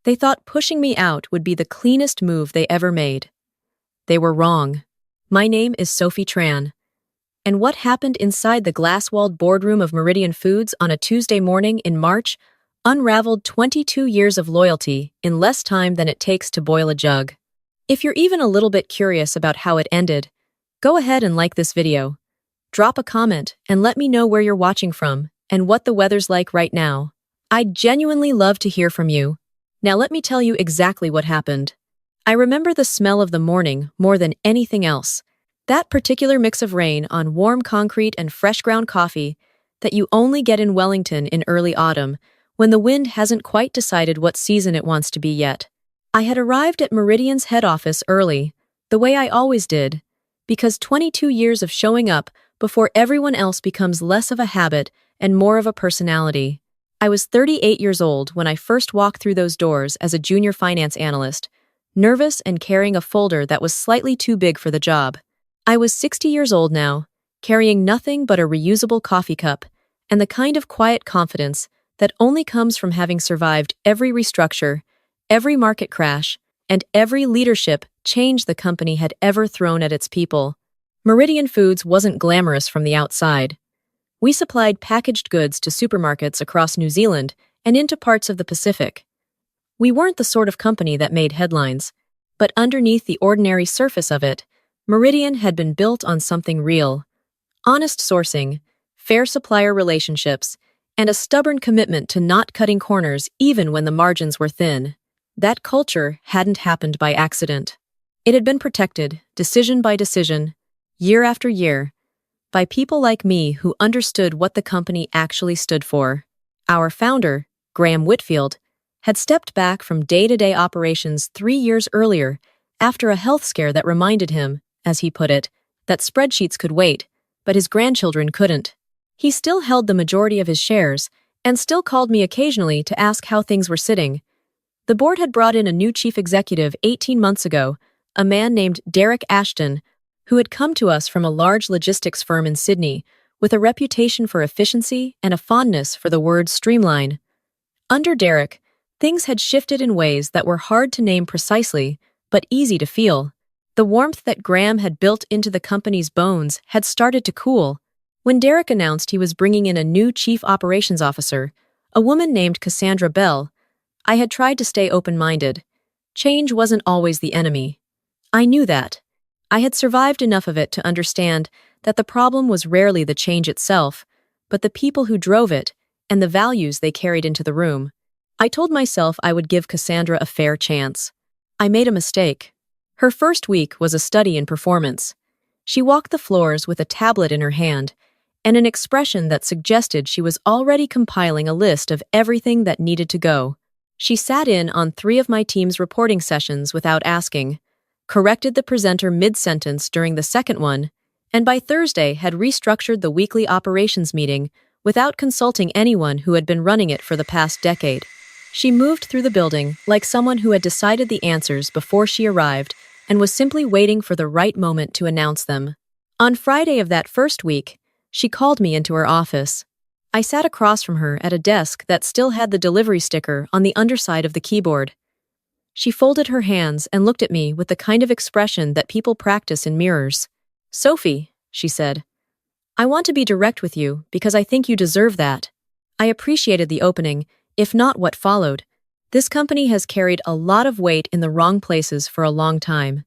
They thought pushing me out would be the cleanest move they ever made. They were wrong. My name is Sophie Tran. And what happened inside the glass-walled boardroom of Meridian Foods on a Tuesday morning in March unraveled 22 years of loyalty in less time than it takes to boil a jug. If you're even a little bit curious about how it ended, go ahead and like this video. Drop a comment and let me know where you're watching from and what the weather's like right now. I'd genuinely love to hear from you. Now let me tell you exactly what happened. I remember the smell of the morning more than anything else. That particular mix of rain on warm concrete and fresh ground coffee that you only get in Wellington in early autumn when the wind hasn't quite decided what season it wants to be yet. I had arrived at Meridian's head office early, the way I always did, because 22 years of showing up before everyone else becomes less of a habit and more of a personality. I was 38 years old when I first walked through those doors as a junior finance analyst, nervous and carrying a folder that was slightly too big for the job. I was 60 years old now, carrying nothing but a reusable coffee cup and the kind of quiet confidence that only comes from having survived every restructure, every market crash, and every leadership change the company had ever thrown at its people. Meridian Foods wasn't glamorous from the outside. We supplied packaged goods to supermarkets across New Zealand and into parts of the Pacific. We weren't the sort of company that made headlines, but underneath the ordinary surface of it, Meridian had been built on something real: honest sourcing, fair supplier relationships, and a stubborn commitment to not cutting corners even when the margins were thin. That culture hadn't happened by accident. It had been protected, decision by decision, year after year, by people like me who understood what the company actually stood for. Our founder, Graham Whitfield, had stepped back from day-to-day operations 3 years earlier after a health scare that reminded him, as he put it, that spreadsheets could wait, but his grandchildren couldn't. He still held the majority of his shares and still called me occasionally to ask how things were sitting. The board had brought in a new chief executive 18 months ago, a man named Derek Ashton, who had come to us from a large logistics firm in Sydney with a reputation for efficiency and a fondness for the word streamline. Under Derek, things had shifted in ways that were hard to name precisely, but easy to feel. The warmth that Graham had built into the company's bones had started to cool. When Derek announced he was bringing in a new chief operations officer, a woman named Cassandra Bell, I had tried to stay open-minded. Change wasn't always the enemy. I knew that. I had survived enough of it to understand that the problem was rarely the change itself, but the people who drove it and the values they carried into the room. I told myself I would give Cassandra a fair chance. I made a mistake. Her first week was a study in performance. She walked the floors with a tablet in her hand and an expression that suggested she was already compiling a list of everything that needed to go. She sat in on 3 of my team's reporting sessions without asking, corrected the presenter mid-sentence during the second one, and by Thursday had restructured the weekly operations meeting without consulting anyone who had been running it for the past decade. She moved through the building like someone who had decided the answers before she arrived and was simply waiting for the right moment to announce them. On Friday of that first week, she called me into her office. I sat across from her at a desk that still had the delivery sticker on the underside of the keyboard. She folded her hands and looked at me with the kind of expression that people practice in mirrors. "Sophie," she said, "I want to be direct with you because I think you deserve that." I appreciated the opening, if not what followed. This company has carried a lot of weight in the wrong places for a long time.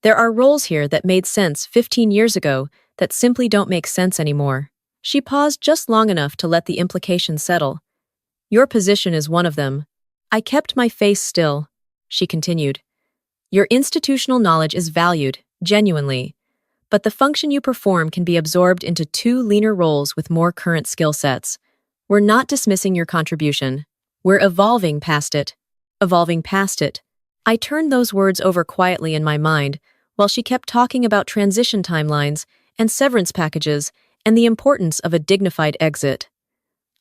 There are roles here that made sense 15 years ago that simply don't make sense anymore. She paused just long enough to let the implication settle. "Your position is one of them." I kept my face still. She continued, "Your institutional knowledge is valued, genuinely, but the function you perform can be absorbed into 2 leaner roles with more current skill sets. We're not dismissing your contribution. We're evolving past it." Evolving past it. I turned those words over quietly in my mind while she kept talking about transition timelines and severance packages and the importance of a dignified exit.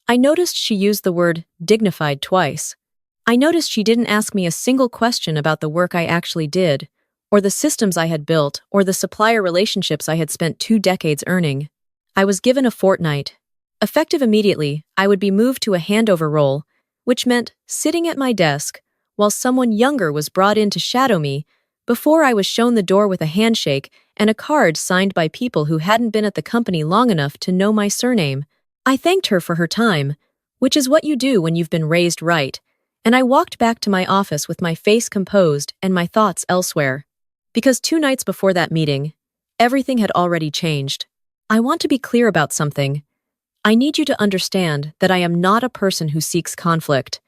I noticed she used the word dignified twice. I noticed she didn't ask me a single question about the work I actually did, or the systems I had built, or the supplier relationships I had spent 2 decades earning. I was given a fortnight. Effective immediately, I would be moved to a handover role, which meant sitting at my desk, while someone younger was brought in to shadow me before I was shown the door with a handshake and a card signed by people who hadn't been at the company long enough to know my surname. I thanked her for her time, which is what you do when you've been raised right, and I walked back to my office with my face composed and my thoughts elsewhere. Because 2 nights before that meeting, everything had already changed. I want to be clear about something. I need you to understand that I am not a person who seeks conflict.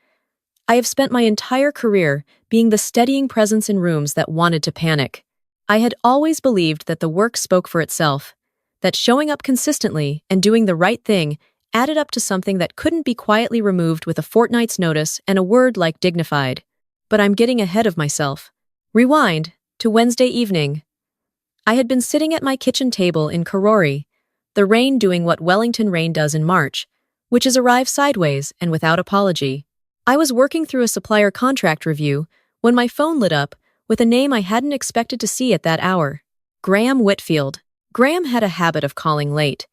I have spent my entire career being the steadying presence in rooms that wanted to panic. I had always believed that the work spoke for itself, that showing up consistently and doing the right thing added up to something that couldn't be quietly removed with a fortnight's notice and a word like dignified. But I'm getting ahead of myself. Rewind to Wednesday evening. I had been sitting at my kitchen table in Karori, the rain doing what Wellington rain does in March, which is arrive sideways and without apology. I was working through a supplier contract review when my phone lit up with a name I hadn't expected to see at that hour. Graham Whitfield. Graham had a habit of calling late.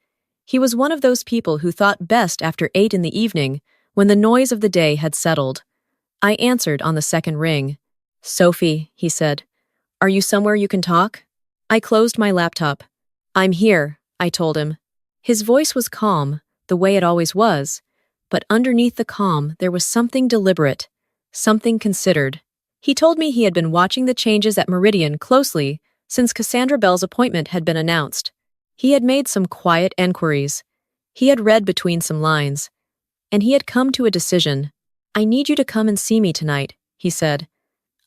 He was one of those people who thought best after 8 in the evening when the noise of the day had settled. I answered on the second ring. "Sophie," he said, "are you somewhere you can talk?" I closed my laptop. "I'm here," I told him. His voice was calm, the way it always was, but underneath the calm there was something deliberate, something considered. He told me he had been watching the changes at Meridian closely since Cassandra Bell's appointment had been announced. He had made some quiet enquiries. He had read between some lines. And he had come to a decision. "I need you to come and see me tonight," he said.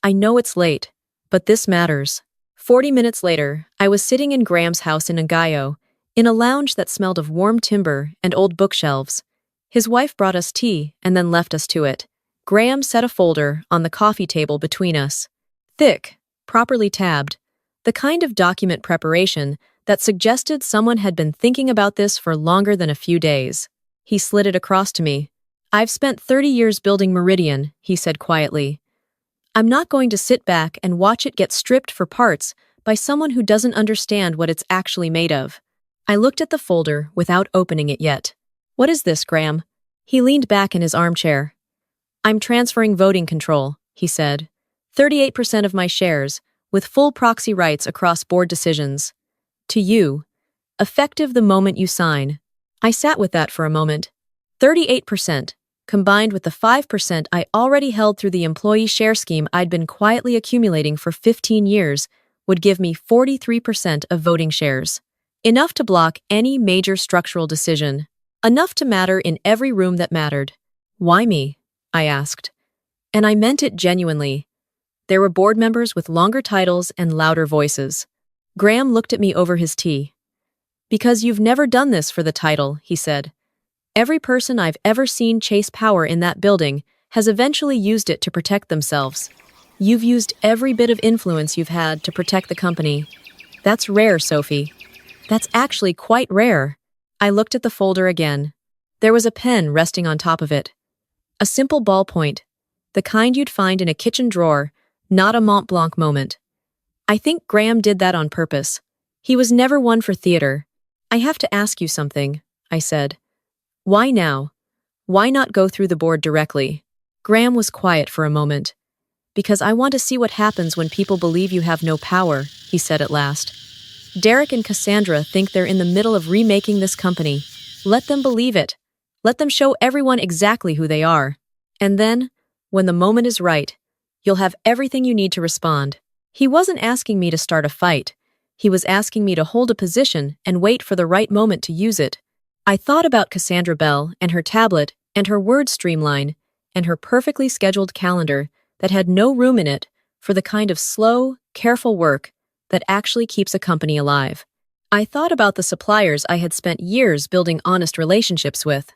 "I know it's late, but this matters." 40 minutes later, I was sitting in Graham's house in Nagayo, in a lounge that smelled of warm timber and old bookshelves. His wife brought us tea and then left us to it. Graham set a folder on the coffee table between us. Thick, properly tabbed, the kind of document preparation that suggested someone had been thinking about this for longer than a few days. He slid it across to me. "I've spent 30 years building Meridian," he said quietly. "I'm not going to sit back and watch it get stripped for parts by someone who doesn't understand what it's actually made of." I looked at the folder without opening it yet. "What is this, Graham?" He leaned back in his armchair. "I'm transferring voting control," he said. 38% of my shares, with full proxy rights across board decisions. To you, effective the moment you sign. I sat with that for a moment. 38%, combined with the 5% I already held through the employee share scheme I'd been quietly accumulating for 15 years, would give me 43% of voting shares. Enough to block any major structural decision. Enough to matter in every room that mattered. "Why me?" I asked. And I meant it genuinely. There were board members with longer titles and louder voices. Graham looked at me over his tea. "Because you've never done this for the title," he said. "Every person I've ever seen chase power in that building has eventually used it to protect themselves. You've used every bit of influence you've had to protect the company. That's rare, Sophie. That's actually quite rare." I looked at the folder again. There was a pen resting on top of it. A simple ballpoint, the kind you'd find in a kitchen drawer, not a Mont Blanc moment. I think Graham did that on purpose. He was never one for theater. "I have to ask you something," I said. "Why now? Why not go through the board directly?" Graham was quiet for a moment. "Because I want to see what happens when people believe you have no power," he said at last. "Derek and Cassandra think they're in the middle of remaking this company. Let them believe it. Let them show everyone exactly who they are. And then, when the moment is right, you'll have everything you need to respond." He wasn't asking me to start a fight. He was asking me to hold a position and wait for the right moment to use it. I thought about Cassandra Bell and her tablet and her word streamline and her perfectly scheduled calendar that had no room in it for the kind of slow, careful work that actually keeps a company alive. I thought about the suppliers I had spent years building honest relationships with.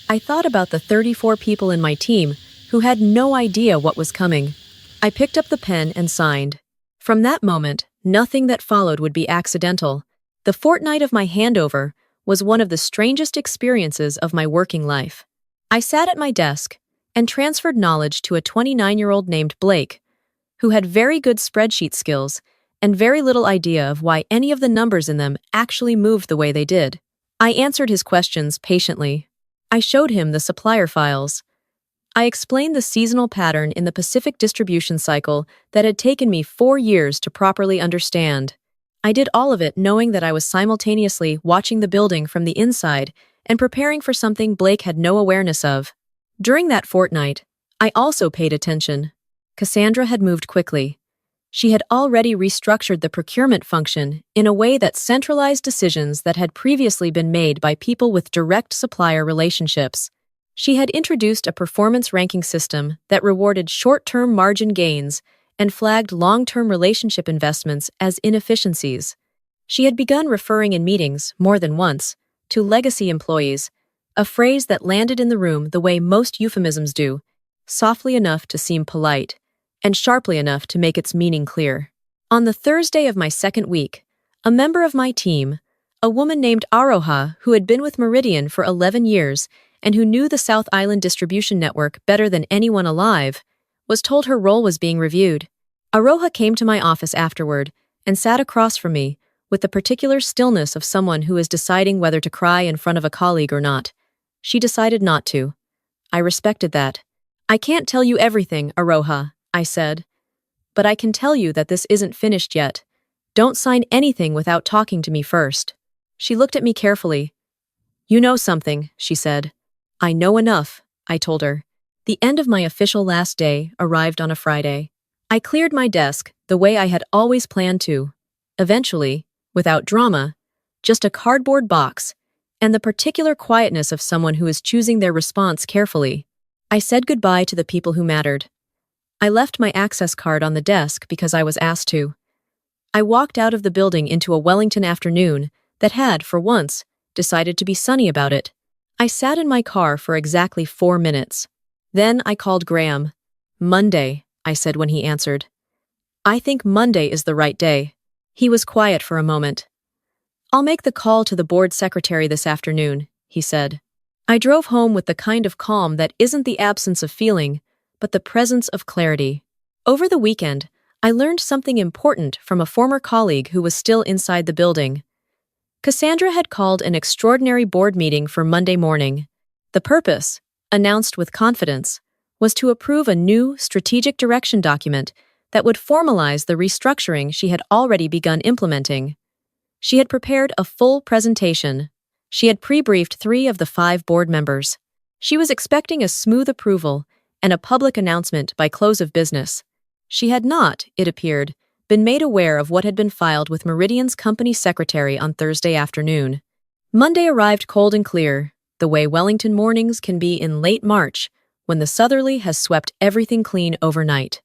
I thought about the 34 people in my team who had no idea what was coming. I picked up the pen and signed. From that moment, nothing that followed would be accidental. The fortnight of my handover was one of the strangest experiences of my working life. I sat at my desk and transferred knowledge to a 29-year-old named Blake, who had very good spreadsheet skills and very little idea of why any of the numbers in them actually moved the way they did. I answered his questions patiently. I showed him the supplier files. I explained the seasonal pattern in the Pacific distribution cycle that had taken me 4 years to properly understand. I did all of it knowing that I was simultaneously watching the building from the inside and preparing for something Blake had no awareness of. During that fortnight, I also paid attention. Cassandra had moved quickly. She had already restructured the procurement function in a way that centralized decisions that had previously been made by people with direct supplier relationships. She had introduced a performance ranking system that rewarded short-term margin gains and flagged long-term relationship investments as inefficiencies. She had begun referring in meetings, more than once, to legacy employees, a phrase that landed in the room the way most euphemisms do, softly enough to seem polite, and sharply enough to make its meaning clear. On the Thursday of my second week, a member of my team, a woman named Aroha who had been with Meridian for 11 years and who knew the South Island distribution network better than anyone alive, was told her role was being reviewed. Aroha came to my office afterward and sat across from me with the particular stillness of someone who is deciding whether to cry in front of a colleague or not. She decided not to. I respected that. "I can't tell you everything, Aroha," I said. "But I can tell you that this isn't finished yet. Don't sign anything without talking to me first." She looked at me carefully. "You know something," she said. "I know enough," I told her. The end of my official last day arrived on a Friday. I cleared my desk the way I had always planned to. Eventually, without drama, just a cardboard box, and the particular quietness of someone who is choosing their response carefully. I said goodbye to the people who mattered. I left my access card on the desk because I was asked to. I walked out of the building into a Wellington afternoon that had, for once, decided to be sunny about it. I sat in my car for exactly 4 minutes. Then I called Graham. "Monday," I said when he answered. "I think Monday is the right day." He was quiet for a moment. "I'll make the call to the board secretary this afternoon," he said. I drove home with the kind of calm that isn't the absence of feeling, but the presence of clarity. Over the weekend, I learned something important from a former colleague who was still inside the building. Cassandra had called an extraordinary board meeting for Monday morning. The purpose, announced with confidence, was to approve a new strategic direction document that would formalize the restructuring she had already begun implementing. She had prepared a full presentation. She had pre-briefed 3 of the 5 board members. She was expecting a smooth approval and a public announcement by close of business. She had not, it appeared, been made aware of what had been filed with Meridian's company secretary on Thursday afternoon. Monday arrived cold and clear, the way Wellington mornings can be in late March, when the southerly has swept everything clean overnight.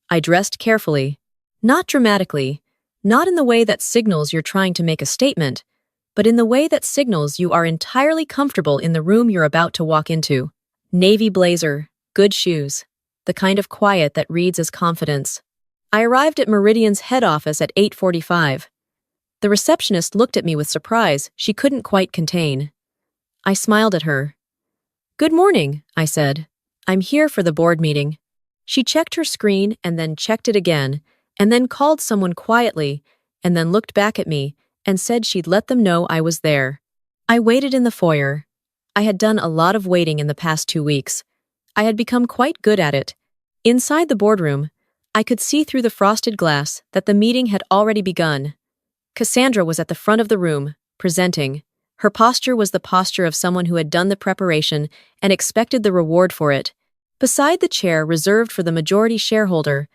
I dressed carefully, not dramatically, not in the way that signals you're trying to make a statement, but in the way that signals you are entirely comfortable in the room you're about to walk into. Navy blazer, good shoes, the kind of quiet that reads as confidence. I arrived at Meridian's head office at 8:45. The receptionist looked at me with surprise she couldn't quite contain. I smiled at her. "Good morning," I said. "I'm here for the board meeting." She checked her screen and then checked it again, and then called someone quietly, and then looked back at me and said she'd let them know I was there. I waited in the foyer. I had done a lot of waiting in the past 2 weeks. I had become quite good at it. Inside the boardroom, I could see through the frosted glass that the meeting had already begun. Cassandra was at the front of the room, presenting. Her posture was the posture of someone who had done the preparation and expected the reward for it. Beside the chair reserved for the majority shareholder,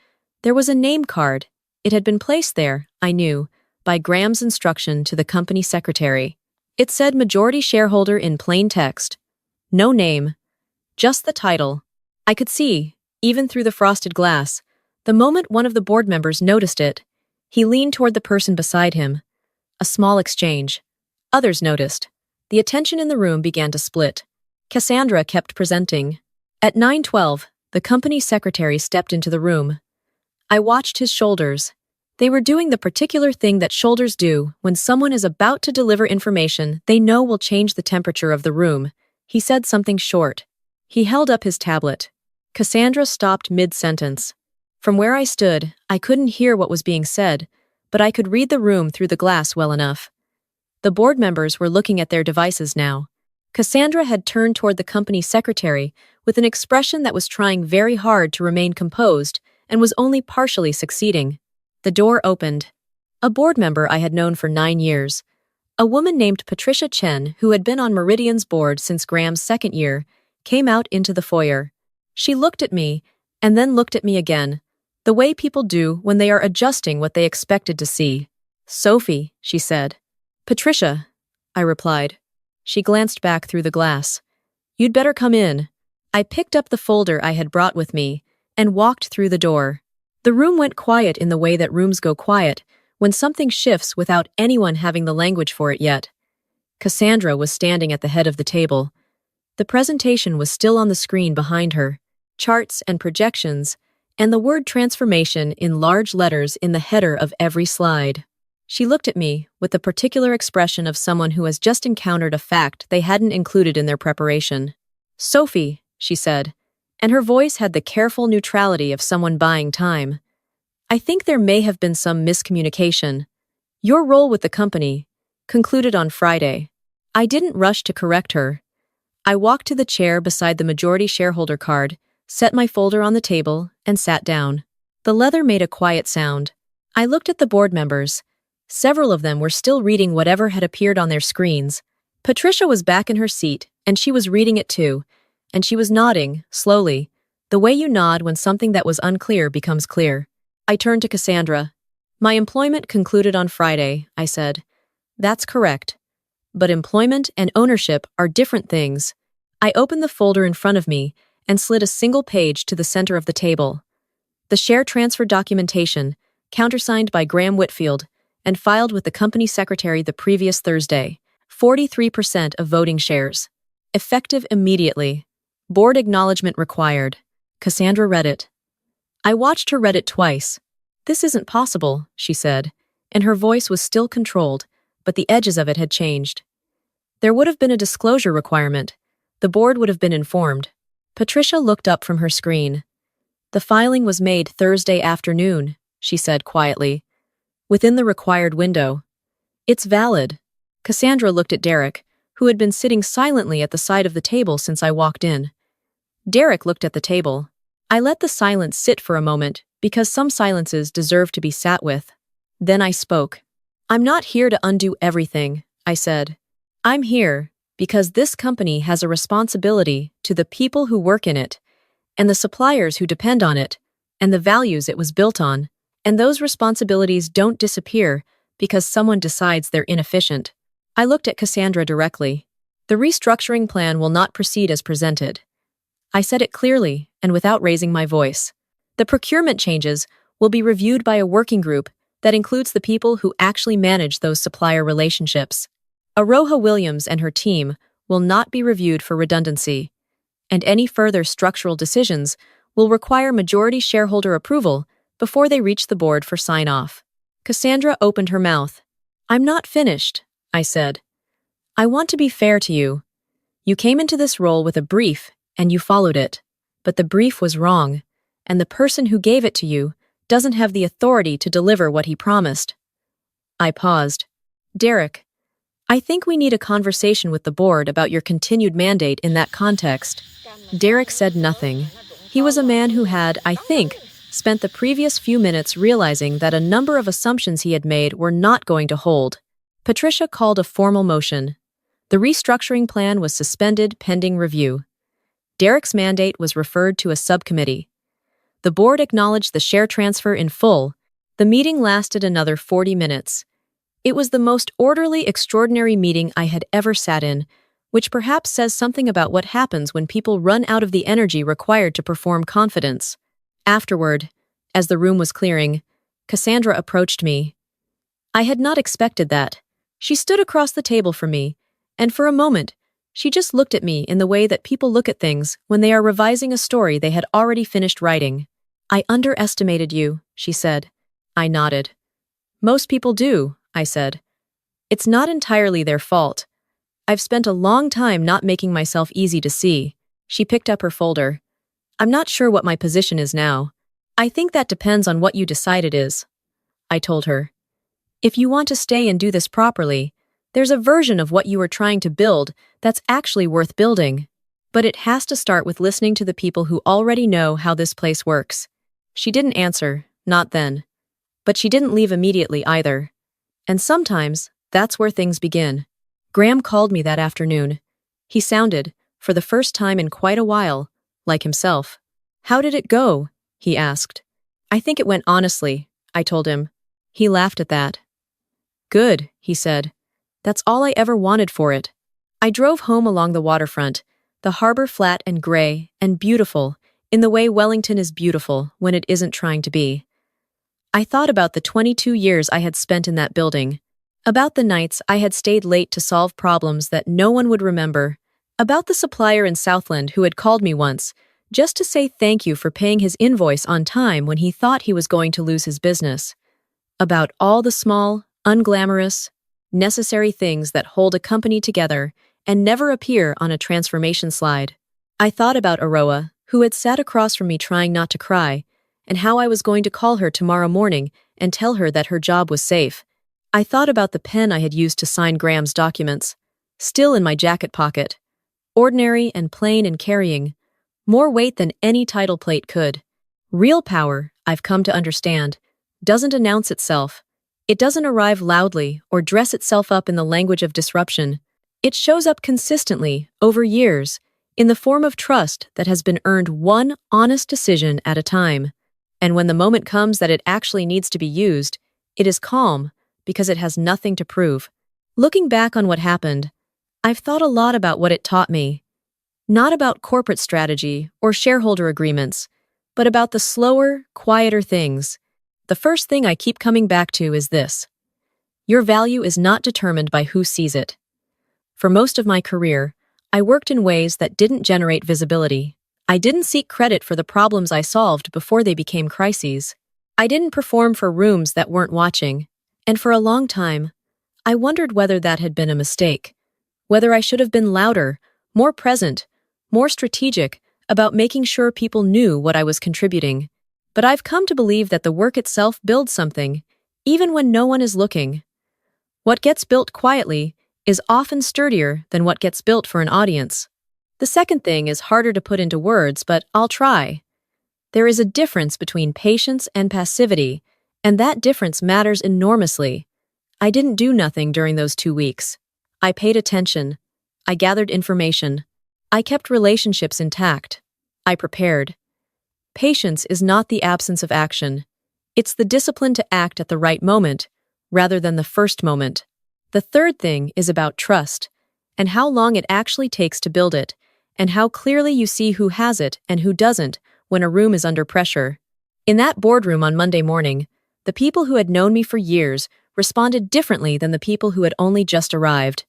there was a name card. It had been placed there, I knew, by Graham's instruction to the company secretary. It said majority shareholder in plain text. No name, just the title. I could see, even through the frosted glass, the moment one of the board members noticed it, he leaned toward the person beside him. A small exchange. Others noticed. The attention in the room began to split. Cassandra kept presenting. At 9:12, the company secretary stepped into the room. I watched his shoulders. They were doing the particular thing that shoulders do when someone is about to deliver information they know will change the temperature of the room. He said something short. He held up his tablet. Cassandra stopped mid-sentence. From where I stood, I couldn't hear what was being said, but I could read the room through the glass well enough. The board members were looking at their devices now. Cassandra had turned toward the company secretary with an expression that was trying very hard to remain composed and was only partially succeeding. The door opened. A board member I had known for 9 years, a woman named Patricia Chen, who had been on Meridian's board since Graham's second year, came out into the foyer. She looked at me, and then looked at me again, the way people do when they are adjusting what they expected to see. "Sophie," she said. "Patricia," I replied. She glanced back through the glass. "You'd better come in." I picked up the folder I had brought with me and walked through the door. The room went quiet in the way that rooms go quiet when something shifts without anyone having the language for it yet. Cassandra was standing at the head of the table. The presentation was still on the screen behind her, charts and projections, and the word transformation in large letters in the header of every slide. She looked at me with the particular expression of someone who has just encountered a fact they hadn't included in their preparation. "Sophie," she said, and her voice had the careful neutrality of someone buying time. "I think there may have been some miscommunication. Your role with the company concluded on Friday." I didn't rush to correct her. I walked to the chair beside the majority shareholder card, set my folder on the table, and sat down. The leather made a quiet sound. I looked at the board members. Several of them were still reading whatever had appeared on their screens. Patricia was back in her seat, and she was reading it too, and she was nodding, slowly, the way you nod when something that was unclear becomes clear. I turned to Cassandra. "My employment concluded on Friday," I said. "That's correct. But employment and ownership are different things." I opened the folder in front of me and slid a single page to the center of the table. The share transfer documentation, countersigned by Graham Whitfield, and filed with the company secretary the previous Thursday. 43% of voting shares. Effective immediately. Board acknowledgement required. Cassandra read it. I watched her read it twice. "This isn't possible," she said, and her voice was still controlled, but the edges of it had changed. "There would have been a disclosure requirement. The board would have been informed." Patricia looked up from her screen. "The filing was made Thursday afternoon," she said quietly, "within the required window. It's valid." Cassandra looked at Derek, who had been sitting silently at the side of the table since I walked in. Derek looked at the table. I let the silence sit for a moment, because some silences deserve to be sat with. Then I spoke. "I'm not here to undo everything," I said. "I'm here because this company has a responsibility to the people who work in it, and the suppliers who depend on it, and the values it was built on, and those responsibilities don't disappear because someone decides they're inefficient." I looked at Cassandra directly. "The restructuring plan will not proceed as presented." I said it clearly and without raising my voice. "The procurement changes will be reviewed by a working group that includes the people who actually manage those supplier relationships. Aroha Williams and her team will not be reviewed for redundancy, and any further structural decisions will require majority shareholder approval before they reach the board for sign-off." Cassandra opened her mouth. "I'm not finished," I said. "I want to be fair to you. You came into this role with a brief, and you followed it. But the brief was wrong, and the person who gave it to you doesn't have the authority to deliver what he promised." I paused. "Derek, I think we need a conversation with the board about your continued mandate in that context." Derek said nothing. He was a man who had, I think, spent the previous few minutes realizing that a number of assumptions he had made were not going to hold. Patricia called a formal motion. The restructuring plan was suspended pending review. Derek's mandate was referred to a subcommittee. The board acknowledged the share transfer in full. The meeting lasted another 40 minutes. It was the most orderly, extraordinary meeting I had ever sat in, which perhaps says something about what happens when people run out of the energy required to perform confidence. Afterward, as the room was clearing, Cassandra approached me. I had not expected that. She stood across the table from me, and for a moment, she just looked at me in the way that people look at things when they are revising a story they had already finished writing. "I underestimated you," she said. I nodded. "Most people do," I said. "It's not entirely their fault. I've spent a long time not making myself easy to see." She picked up her folder. "I'm not sure what my position is now. I think that depends on what you decide it is," I told her. "If you want to stay and do this properly, there's a version of what you are trying to build that's actually worth building." But it has to start with listening to the people who already know how this place works. She didn't answer, not then. But she didn't leave immediately either. And sometimes, that's where things begin. Graham called me that afternoon. He sounded, for the first time in quite a while, like himself. "How did it go?" he asked. "I think it went honestly," I told him. He laughed at that. "Good," he said. "That's all I ever wanted for it." I drove home along the waterfront, the harbor flat and gray and beautiful, in the way Wellington is beautiful when it isn't trying to be. I thought about the 22 years I had spent in that building, about the nights I had stayed late to solve problems that no one would remember, about the supplier in Southland who had called me once, just to say thank you for paying his invoice on time when he thought he was going to lose his business, about all the small, unglamorous, necessary things that hold a company together and never appear on a transformation slide. I thought about Aroa, who had sat across from me trying not to cry, and how I was going to call her tomorrow morning and tell her that her job was safe. I thought about the pen I had used to sign Graham's documents, still in my jacket pocket, ordinary and plain and carrying, more weight than any title plate could. Real power, I've come to understand, doesn't announce itself. It doesn't arrive loudly or dress itself up in the language of disruption. It shows up consistently, over years, in the form of trust that has been earned one honest decision at a time. And when the moment comes that it actually needs to be used, it is calm because it has nothing to prove. Looking back on what happened, I've thought a lot about what it taught me. Not about corporate strategy or shareholder agreements, but about the slower, quieter things. The first thing I keep coming back to is this: your value is not determined by who sees it. For most of my career, I worked in ways that didn't generate visibility. I didn't seek credit for the problems I solved before they became crises. I didn't perform for rooms that weren't watching. And for a long time, I wondered whether that had been a mistake, whether I should have been louder, more present, more strategic about making sure people knew what I was contributing. But I've come to believe that the work itself builds something, even when no one is looking. What gets built quietly is often sturdier than what gets built for an audience. The second thing is harder to put into words, but I'll try. There is a difference between patience and passivity, and that difference matters enormously. I didn't do nothing during those 2 weeks. I paid attention. I gathered information. I kept relationships intact. I prepared. Patience is not the absence of action. It's the discipline to act at the right moment, rather than the first moment. The third thing is about trust, and how long it actually takes to build it, and how clearly you see who has it and who doesn't when a room is under pressure. In that boardroom on Monday morning, the people who had known me for years responded differently than the people who had only just arrived.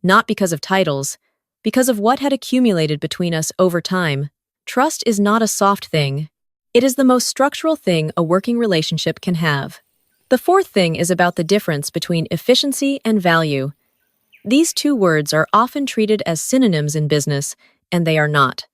Not because of titles, because of what had accumulated between us over time. Trust is not a soft thing. It is the most structural thing a working relationship can have. The fourth thing is about the difference between efficiency and value. These two words are often treated as synonyms in business, and they are not.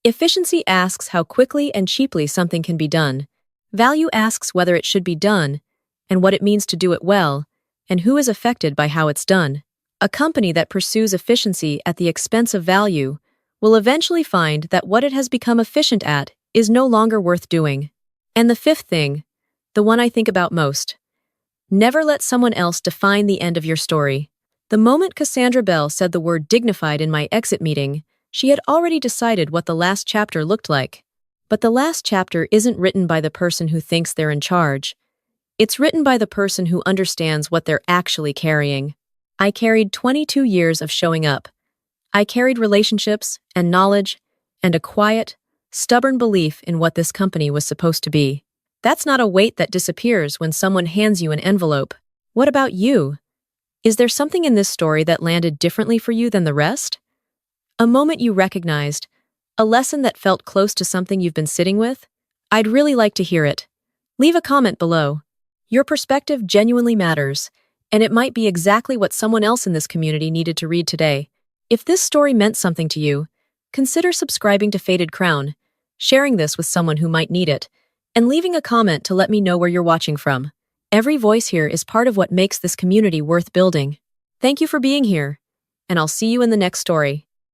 Efficiency asks how quickly and cheaply something can be done. Value asks whether it should be done, and what it means to do it well, and who is affected by how it's done. A company that pursues efficiency at the expense of value will eventually find that what it has become efficient at is no longer worth doing. And the fifth thing, the one I think about most: never let someone else define the end of your story. The moment Cassandra Bell said the word dignified in my exit meeting, she had already decided what the last chapter looked like. But the last chapter isn't written by the person who thinks they're in charge. It's written by the person who understands what they're actually carrying. I carried 22 years of showing up. I carried relationships and knowledge and a quiet, stubborn belief in what this company was supposed to be. That's not a weight that disappears when someone hands you an envelope. What about you? Is there something in this story that landed differently for you than the rest? A moment you recognized, a lesson that felt close to something you've been sitting with? I'd really like to hear it. Leave a comment below. Your perspective genuinely matters, and it might be exactly what someone else in this community needed to read today. If this story meant something to you, consider subscribing to Faded Crown, sharing this with someone who might need it, and leaving a comment to let me know where you're watching from. Every voice here is part of what makes this community worth building. Thank you for being here, and I'll see you in the next story.